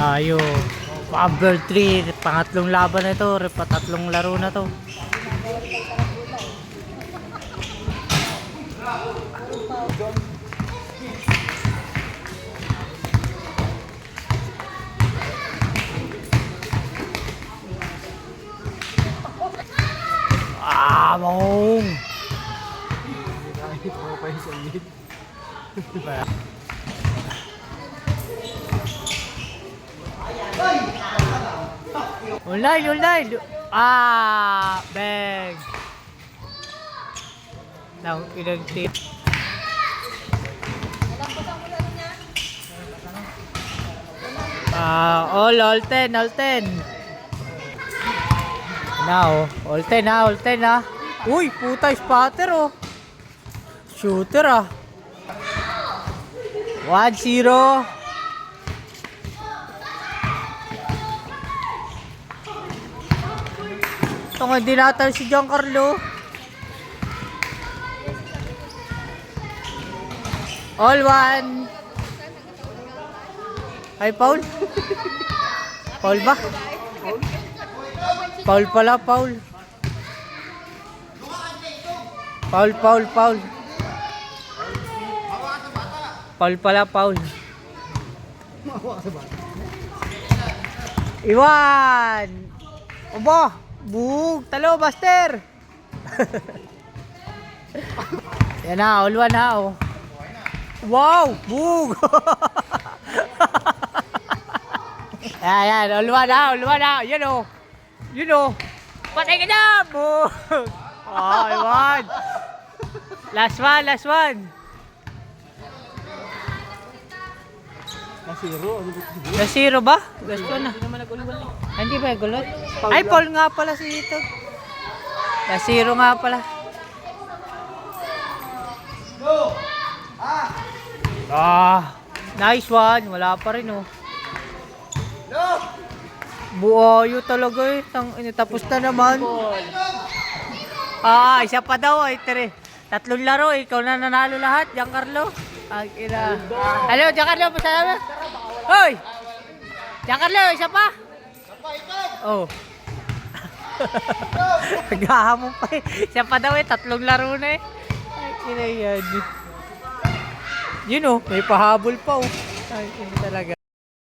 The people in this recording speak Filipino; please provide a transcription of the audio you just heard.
Tayo. Number 3, pangatlong laban na ito, patatlong laro na to. Mong! Online! Bang! Now, ilang tip. All 10. Now, all 10 ha. Uy, puta, spatter oh. Shooter ah. 1-0. Ito nga hindi natal si Giancarlo. All 1. Ay, Paul. Paul ba? Paul pala, Paul. Paul pala, Paul. Iwan! Obo! Bug! Talo, Buster! Yan na, all 1 na oh. Wow! Bug! Yan, all 1 na. Yan oh. Patay ka na! Bug! Oh, Iwan! Last one. Na-zero ba? Gusto na. Hindi ba gulot? Ay, Paul nga pala si ito. Na-zero nga pala. Nice one. Wala pa rin oh. Buayo talaga eh. Tapos na naman. Isa pa daw eh. Tatlong laro. Ikaw na nanalo lahat, Giancarlo. Hello, Giancarlo. Pasalamat. Hoy! Giancarlo, isa pa? Oh. Naghahamon pa eh. Isa pa daw eh. Tatlong laro na eh. Ay, yan. Yun oh. May pahabol pa oh. Ay, talaga.